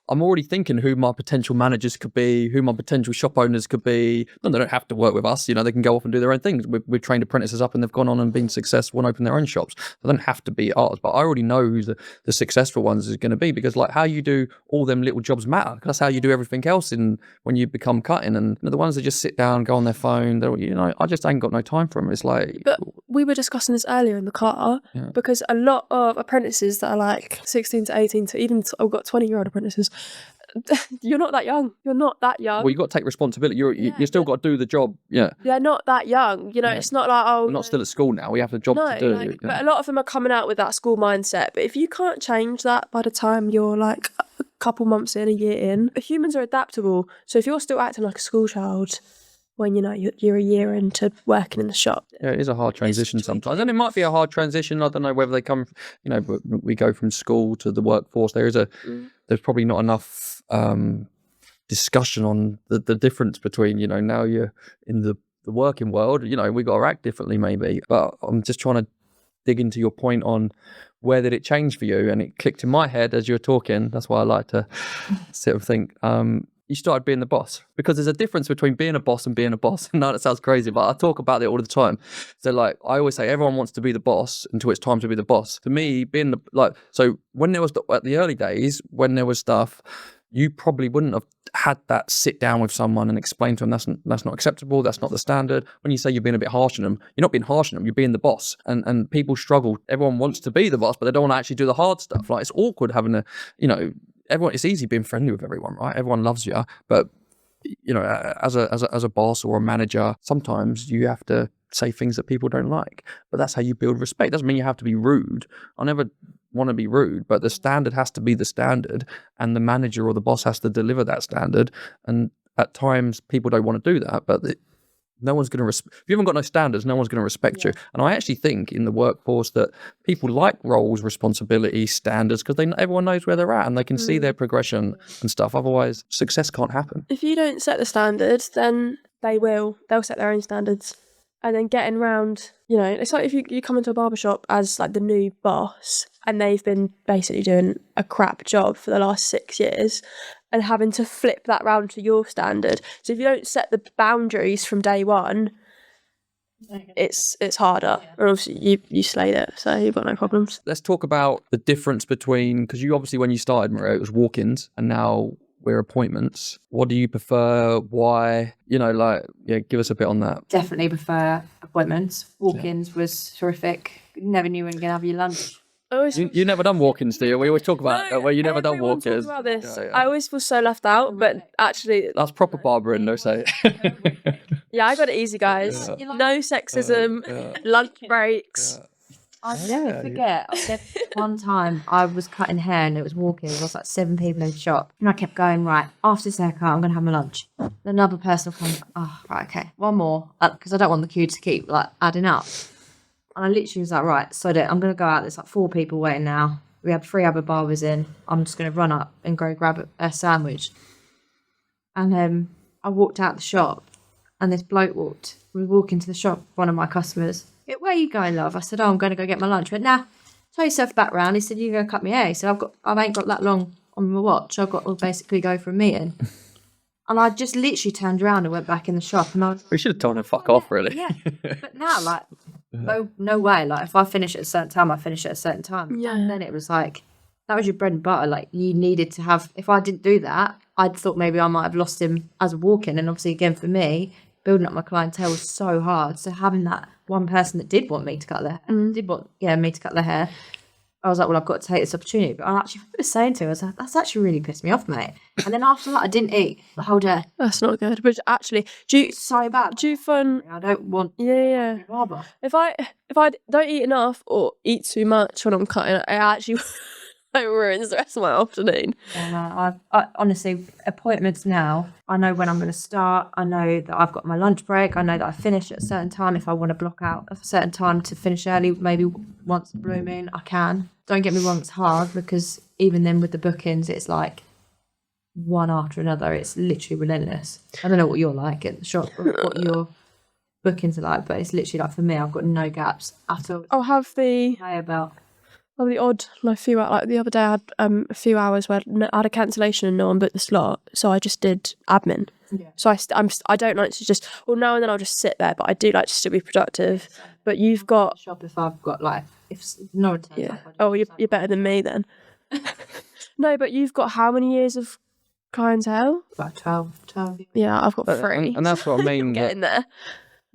I'm already thinking who my potential managers could be, who my potential shop owners could be. No, they don't have to work with us. They can go off and do their own things. We've trained apprentices up and they've gone on and been successful and opened their own shops. They don't have to be ours. But I already know who the successful ones is going to be, because how you do all them little jobs matter. That's how you do everything else when you become cutting. And the ones that just sit down, go on their phone, I just ain't got no time for them. It's But we were discussing this earlier in the car, because a lot of apprentices that are 16 to 18 to even I've got 20-year-old apprentices. You're not that young. You're not that young. Well, you got to take responsibility. You still got to do the job. Yeah. They're not that young. It's not We're not still at school now. We have a job to do. But a lot of them are coming out with that school mindset. But if you can't change that by the time you're a couple months in, a year in, humans are adaptable. So if you're still acting like a school child when you're a year into working in the shop, it is a hard transition sometimes, and it might be a hard transition. I don't know whether they come, we go from school to the workforce. There's probably not enough discussion on the difference between now you're in the working world. We got to act differently maybe, but I'm just trying to dig into your point on where did it change for you, and it clicked in my head as you were talking. That's why I like to sit and think. You started being the boss, because there's a difference between being a boss and being a boss. I know that sounds crazy, but I talk about it all the time. So I always say, everyone wants to be the boss until it's time to be the boss. To me, being so when there was at the early days, when there was stuff, you probably wouldn't have had that sit down with someone and explain to them that's not acceptable, that's not the standard. When you say you're being a bit harsh on them, you're not being harsh on them, you're being the boss. And people struggle. Everyone wants to be the boss, but they don't want to actually do the hard stuff. It's awkward having everyone, it's easy being friendly with everyone, right? Everyone loves you, but as a boss or a manager, sometimes you have to say things that people don't like. But that's how you build respect. Doesn't mean you have to be rude. I never want to be rude, but the standard has to be the standard, and the manager or the boss has to deliver that standard. And at times, people don't want to do that, but no one's going to if you haven't got no standards, no one's going to respect you. And I actually think in the workforce that people like roles, responsibility, standards, because everyone knows where they're at and they can see their progression and stuff. Otherwise, success can't happen. If you don't set the standards, then they'll set their own standards. And then getting around, it's like if you come into a barbershop as the new boss, and they've been basically doing a crap job for the last 6 years and having to flip that round to your standard. So if you don't set the boundaries from day one, it's harder. And obviously you slayed it, so you've got no problems. Let's talk about the difference between, because you obviously when you started, Maria, it was walk-ins, and now we're appointments. What do you prefer? Why? Give us a bit on that. Definitely prefer appointments. Walk-ins was horrific. Never knew when you're going to have your lunch. You never done walk-ins, do you? We always talk about No, where you never done everyone walk-ins. talks about this. Yeah. I always feel so left out, but actually, That's proper barbering, though, say. yeah, I got it easy, guys. No sexism, lunch breaks. I'll never forget. One time I was cutting hair and it was walking. There was like 7 people in the shop, and I kept going, right, after this haircut, I'm going to have my lunch. Another person will come, oh, right, okay, one more, because I don't want the queue to keep like adding up. And I literally was like, right, so I'm going to go out. There's like 4 people waiting now. We had 3 other barbers in. I'm just going to run up and go grab a sandwich. And I walked out the shop, and this bloke was walking to the shop, one of my customers. Where are you going, love? I said, I'm going to go get my lunch. He went, nah, tell yourself back round. He said, you're going to cut me hair. He said, I ain't got that long on my watch. I've got to basically go for a meeting. And I just literally turned around and went back in the shop. And We should have told him fuck off, really. Yeah. But now, like, no way. Like, if I finish at a certain time, I finish at a certain time. Yeah. And then it was like, that was your bread and butter. Like, you needed to have, if I didn't do that, I'd thought maybe I might have lost him as a walk-in. And obviously, again, for me, building up my clientele was so hard. So having that one person that did want me to cut their hair, me to cut their hair, I was like, well, I've got to take this opportunity. But I actually was saying to him, I was like, that's actually really pissed me off, mate. And then after that, I didn't eat the whole day. That's not good. But actually, It's so bad. do you find? I don't want Yeah. barber. If I don't eat enough or eat too much when I'm cutting, I actually it ruins the rest of my afternoon. I honestly, appointments now, I know when I'm going to start. I know that I've got my lunch break. I know that I finish at a certain time. If I want to block out a certain time to finish early, maybe once in a blue moon, I can. Don't get me wrong, it's hard because even then with the bookings, it's like one after another. It's literally relentless. I don't know what you're like at the shop, or what your bookings are like, but it's literally like for me, I've got no gaps at all. I'll have the odd few hours. Like the other day, I had a few hours where I had a cancellation and no one booked the slot, so I just did admin. Yeah. So I don't like to just now and then I'll just sit there, but I do like to still be productive. But you've got shop if I've got if no one turns up. Oh, you're better than me then. No, but you've got how many years of clientele? About 12. Yeah, I've got 3. And that's what I mean. Getting there.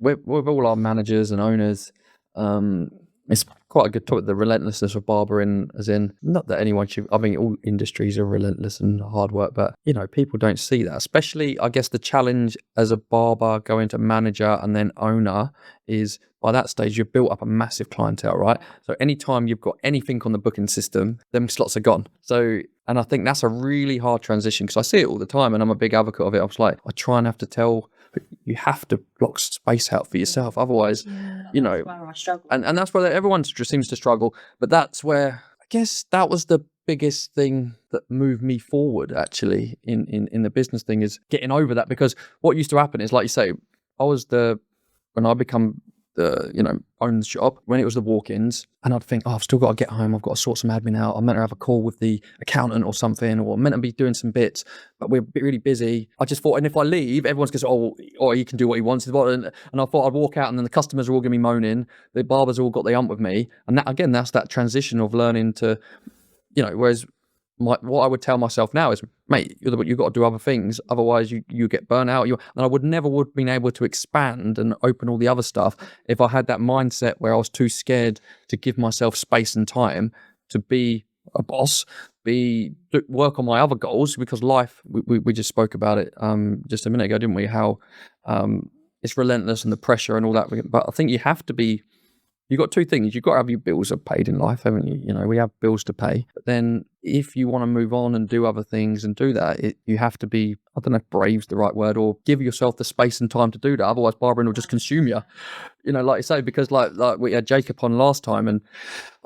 With all our managers and owners, it's quite a good topic, the relentlessness of barbering, as in, not that anyone should, I mean, all industries are relentless and hard work, but, people don't see that. Especially, I guess, the challenge as a barber going to manager and then owner is, by that stage, you've built up a massive clientele, right? So anytime you've got anything on the booking system, them slots are gone. So, and I think that's a really hard transition, because I see it all the time and I'm a big advocate of it. I was like, I try and have to tell, you have to block space out for yourself. Otherwise, That's where I struggle. And that's where everyone seems to struggle. But that's where, I guess that was the biggest thing that moved me forward, actually, in the business thing, is getting over that. Because what used to happen is, like you say, when I become own the shop, when it was the walk-ins, and I'd think, I've still got to get home, I've got to sort some admin out, I'm meant to have a call with the accountant or something, or I'm meant to be doing some bits, but we're really busy. I just thought, and if I leave, everyone's going to say, oh, he can do what he wants. And I thought I'd walk out, and then the customers are all going to be moaning, the barbers all got the ump with me. And that, again, that's that transition of learning to, whereas what I would tell myself now is, mate, you've got to do other things, otherwise you get burnt out. And I would never have been able to expand and open all the other stuff if I had that mindset where I was too scared to give myself space and time to be a boss, work on my other goals, because life, we just spoke about it just a minute ago, didn't we? How it's relentless and the pressure and all that. But I think you have to be. You've got 2 things. You've got to have your bills paid in life, haven't you? We have bills to pay. But then if you want to move on and do other things and do that, you have to be, I don't know if brave's the right word, or give yourself the space and time to do that. Otherwise, barbering will just consume you. Like you say, because like we had Jacob on last time, and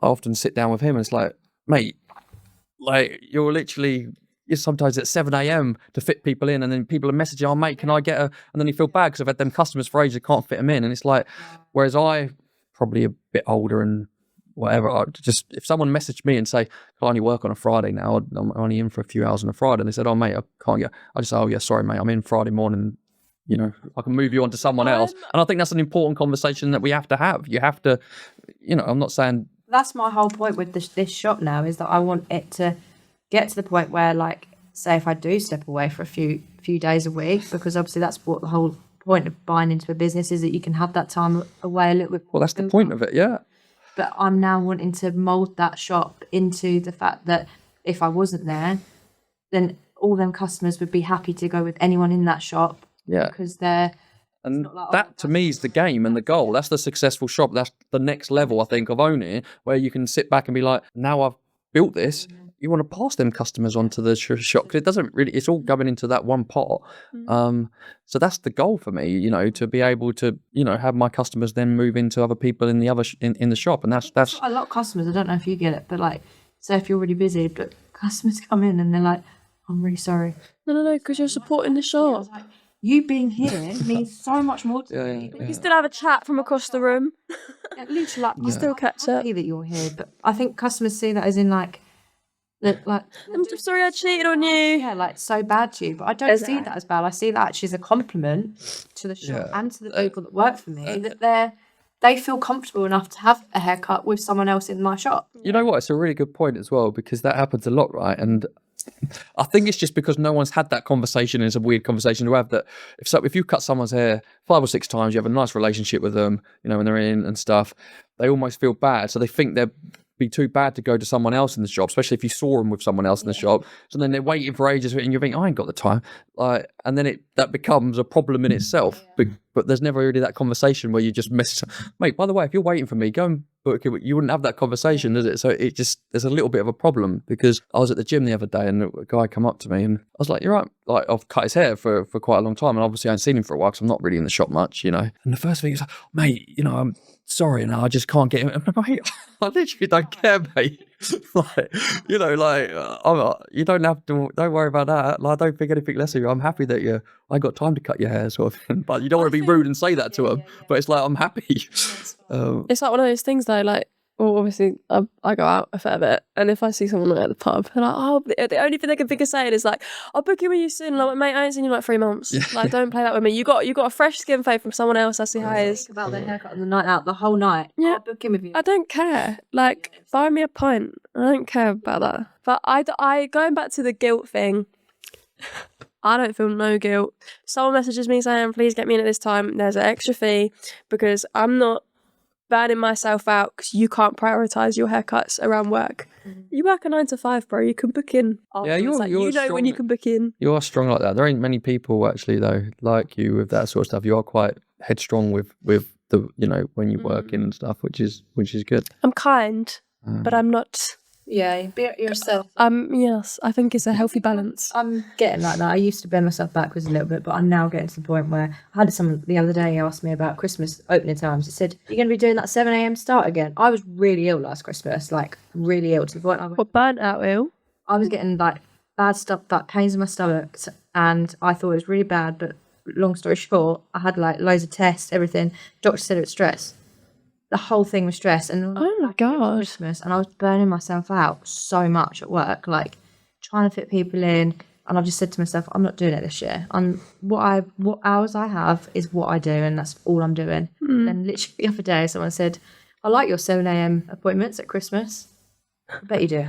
I often sit down with him and it's like, mate, like you're sometimes at 7 a.m. to fit people in, and then people are messaging, oh, mate, can I get a... And then you feel bad because I've had them customers for ages, can't fit them in. And it's like, whereas I... probably a bit older and whatever. Just if someone messaged me and say, "I only work on a Friday now. I'm only in for a few hours on a Friday," and they said, "Oh mate, I can't get," I just say, "Oh yeah, sorry mate, I'm in Friday morning. You know, I can move you on to someone else." And I think that's an important conversation that we have to have. You have to, you know, I'm not saying That's my whole point with this shop now, is that I want it to get to the point where, like, say if I do step away for a few days a week, because obviously that's what the whole point of buying into a business is, that you can have that time away a little bit. well, that's the point of it, yeah. But I'm now wanting to mould that shop into the fact that if I wasn't there, then all them customers would be happy to go with anyone in that shop. Yeah. Because they're... And like, that to me is the game and the goal. That's the successful shop. That's the next level, I think, of owning it, where you can sit back and be like, now I've built this. You want to pass them customers onto the shop, because it doesn't really, it's all going into that one pot. So that's the goal for me, you know, to be able to, you know, have my customers then move into other people in the other in the shop. And that's a lot of customers, I don't know if you get it, but like, say if you're really busy, but customers come in and they're like, "I'm really sorry." No, because you're supporting the shop. Like, you being here means so much more to me. You still have a chat from across the room. At least, like, You still catch up. happy that you're here, but I think customers see that as in like, I'm sorry I cheated on you. yeah, like so bad to you. But I don't see that as bad. I see that actually as a compliment to the shop and to the people that work for me, that they feel comfortable enough to have a haircut with someone else in my shop. You know what? It's a really good point as well, because that happens a lot, right? And I think it's just because no one's had that conversation, and it's a weird conversation to have, that if you cut someone's hair 5 or 6 times, you have a nice relationship with them, you know, when they're in and stuff, they almost feel bad. So they think they're be too bad to go to someone else in the shop, especially if you saw them with someone else in the shop. So then they're waiting for ages, and you think, "I ain't got the time," and then that becomes a problem in itself. But there's never really that conversation where you just mate, by the way, if you're waiting for me, go and book it. You wouldn't have that conversation, is it? So it just, there's a little bit of a problem, because I was at the gym the other day and a guy come up to me and I was like, "You're right." Like, I've cut his hair for quite a long time, and obviously I hadn't seen him for a while because I'm not really in the shop much, you know. And the first thing he was like, "Mate, you know, I'm sorry, and I just can't get him." I'm like, "Mate, I literally don't care, mate." Like, you know, like, you don't have to, don't worry about that. Like, I don't think anything less of you. I'm happy that I got time to cut your hair, sort of thing. But you don't want to be rude and say that to him. But it's like, I'm happy. It's like one of those things though, like, well, obviously I go out a fair bit, and if I see someone at the pub, they're like, "Oh," the only thing they can think of saying is like, "I'll book you with you soon." Like, "Mate, I ain't seen you in like 3 months. Like, don't play that with me. You got a fresh skin fade from someone else. I see how it is." Think about their haircut on the night out, the whole night. Yeah. I'll book in with you. I don't care. Like, buy me a pint. I don't care about that. But I going back to the guilt thing, I don't feel no guilt. Someone messages me saying, "Please get me in at this time." There's an extra fee, because I'm not burning myself out because you can't prioritize your haircuts around work. You work a 9 to 5, bro. You can book in. Yeah, you're you know when you can book in. You are strong like that. There ain't many people actually though like you with that sort of stuff. You are quite headstrong with the, you know, when you work in and stuff, which is good. I'm kind, but I'm not. Yeah, be yourself. Yes, I think it's a healthy balance. I'm getting like that. I used to bend myself backwards a little bit, but I'm now getting to the point where I had someone the other day ask me about Christmas opening times. He said, "You're going to be doing that 7 a.m. start again?" I was really ill last Christmas, like really ill, to the point I Burnt out ill? I was getting like bad stuff, like pains in my stomach, and I thought it was really bad. But long story short, I had like loads of tests, everything. Doctor said it was stress. The whole thing was stress, and Oh my god! Christmas, and I was burning myself out so much at work, like trying to fit people in. And I've just said to myself, I'm not doing it this year. What hours I have is what I do, and that's all I'm doing. Then literally the other day, someone said, "I like your 7 a.m. appointments at Christmas." I bet you do,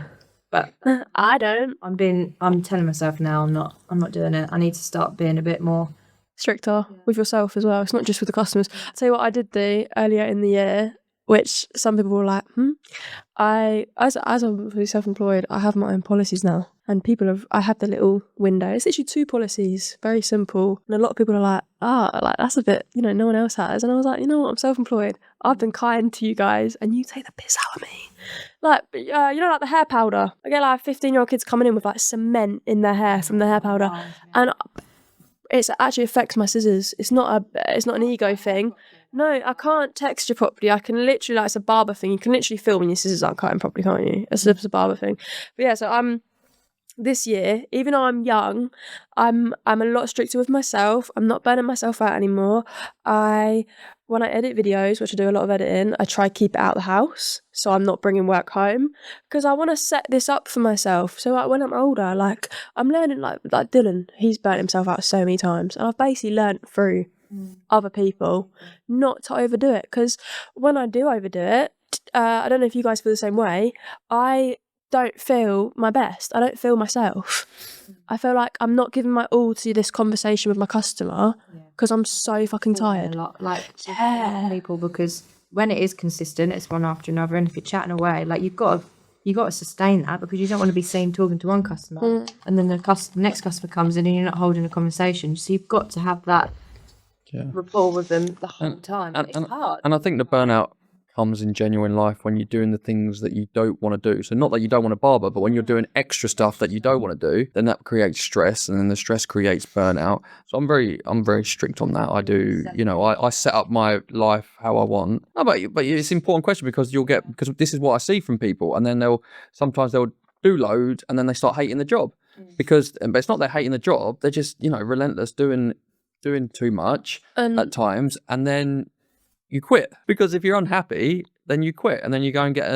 but I don't. I'm telling myself now, I'm not doing it. I need to start being a bit more Stricter with yourself as well. It's not just with the customers. I'll tell you what I did do earlier in the year, which some people were like, as I'm really self-employed, I have my own policies now. And I have the little window. It's literally 2 policies, very simple. And a lot of people are like, like that's a bit, you know, no one else has. And I was like, you know what, I'm self-employed. I've been kind to you guys, and you take the piss out of me. Like, you know, like the hair powder. I get like 15-year-old kids coming in with like cement in their hair from the hair powder. And it actually affects my scissors. It's not an ego thing. No, I can't texture properly. I can literally, like, it's a barber thing. You can literally feel when your scissors aren't cutting properly, can't you? It's a barber thing. But yeah, so this year, even though I'm young, I'm a lot stricter with myself. I'm not burning myself out anymore. When I edit videos, which I do a lot of editing, I try keep it out of the house, so I'm not bringing work home, because I want to set this up for myself. So like when I'm older, like I'm learning, like Dylan, he's burnt himself out so many times, and I've basically learnt through other people not to overdo it, because when I do overdo it, I don't know if you guys feel the same way, I don't feel my best. I don't feel myself. I feel like I'm not giving my all to this conversation with my customer because I'm so fucking tired. A lot, like people, because when it is consistent, it's one after another, and if you're chatting away, like you've got to sustain that, because you don't want to be seen talking to one customer and then the next customer comes in and you're not holding a conversation. So you've got to have that rapport with them the whole time. It's hard. And I think the burnout comes in genuine life when you're doing the things that you don't want to do. So not that you don't want to barber, but when you're doing extra stuff that you don't want to do, then that creates stress, and then the stress creates burnout. So I'm very strict on that. I do, I set up my life how I want. No, but it's an important question, because because this is what I see from people, and then sometimes they'll do loads and then they start hating the job, but it's not they're hating the job, they're just relentless, doing too much at times, and then you quit. Because if you're unhappy, then you quit, and then you go and get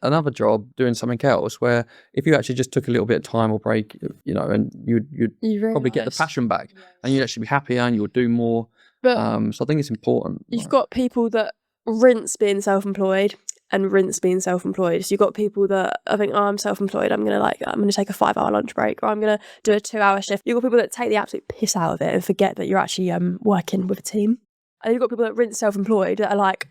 another job doing something else, where if you actually just took a little bit of time or break, and you'd probably get the passion back, and you'd actually be happier and you'll do more. But so I think it's important. You've got people that rinse being self-employed and rinse being self-employed. So you've got people that I think, I'm self-employed, I'm gonna take a 5-hour lunch break, or I'm gonna do a 2-hour shift. You've got people that take the absolute piss out of it and forget that you're actually working with a team. And you've got people that rinse self-employed that are like,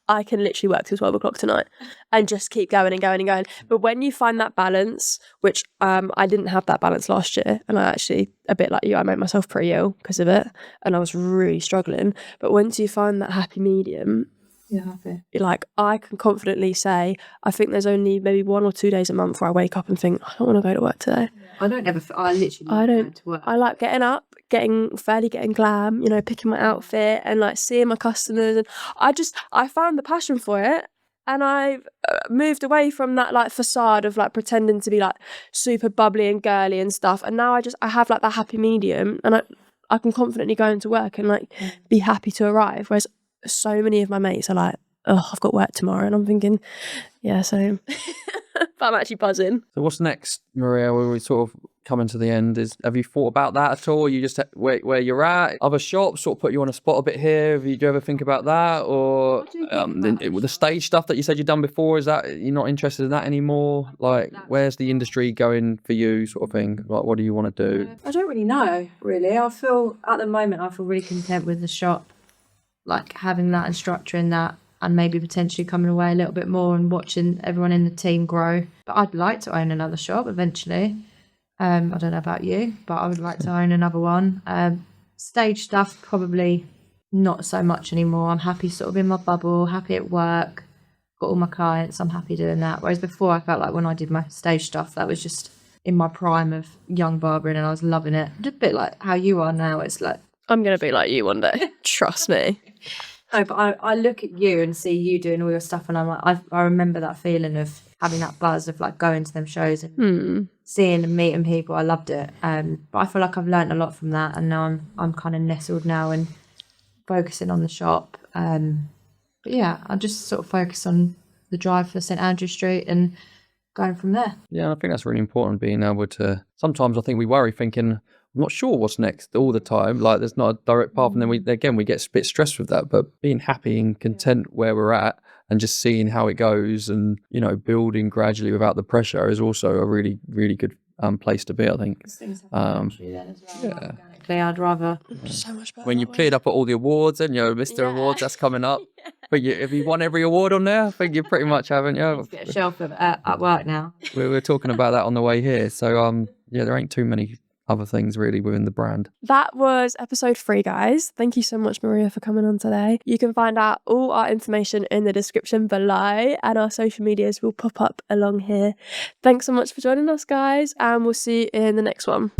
I can literally work till 12 o'clock tonight and just keep going and going and going. But when you find that balance, which I didn't have that balance last year, and I actually, a bit like you, I made myself pretty ill because of it, and I was really struggling. But once you find that happy medium, you're happy. Like, I can confidently say, I think there's only maybe 1 or 2 days a month where I wake up and think, I don't want to go to work today. I don't go to work. I like getting up, getting glam, picking my outfit and like seeing my customers, and I found the passion for it, and I've moved away from that like facade of like pretending to be like super bubbly and girly and stuff, and now I have like that happy medium, and I can confidently go into work and like be happy to arrive, whereas so many of my mates are like, oh, I've got work tomorrow, and I'm thinking, yeah, same. But I'm actually buzzing. So what's next, Maria? Where we sort of coming to the end, have you thought about that at all? You just where you're at, other shops sort of put you on a spot a bit here. Do you ever think about that, or the stage stuff that you said you've done before? Is that you're not interested in that anymore? Like, where's the industry going for you, sort of thing? Like, what do you want to do? I don't really know. Really, I feel really content with the shop, like having that and structuring that, and maybe potentially coming away a little bit more and watching everyone in the team grow. But I'd like to own another shop eventually. I don't know about you, but I would like to own another one. Stage stuff, probably not so much anymore. I'm happy sort of in my bubble, happy at work, got all my clients, I'm happy doing that. Whereas before, I felt like when I did my stage stuff, that was just in my prime of young barbering, and I was loving it. Just a bit like how you are now. It's like, I'm going to be like you one day. Trust me. No, but I look at you and see you doing all your stuff, and I'm like, I remember that feeling of having that buzz of like going to them shows and seeing and meeting people. I loved it. But I feel like I've learned a lot from that, and now I'm kind of nestled now and focusing on the shop. But yeah, I just sort of focus on the drive for St Andrew Street and going from there. Yeah, I think that's really important, being able to. Sometimes I think we worry, thinking, I'm not sure what's next all the time. Like, there's not a direct path, and then we get a bit stressed with that. But being happy and content where we're at, and just seeing how it goes, and building gradually without the pressure, is also a really, really good place to be, I think. Organically, I'd rather so much better. When you cleared up at all the awards, and Mr. Awards, that's coming up. But have you won every award on there? I think you pretty much haven't. Yeah, get a shelf at work now. We're talking about that on the way here. So there ain't too many other things really within the brand. That was episode 3, guys. Thank you so much, Maria, for coming on today. You can find out all our information in the description below, and our social medias will pop up along here. Thanks so much for joining us, guys, and we'll see you in the next one.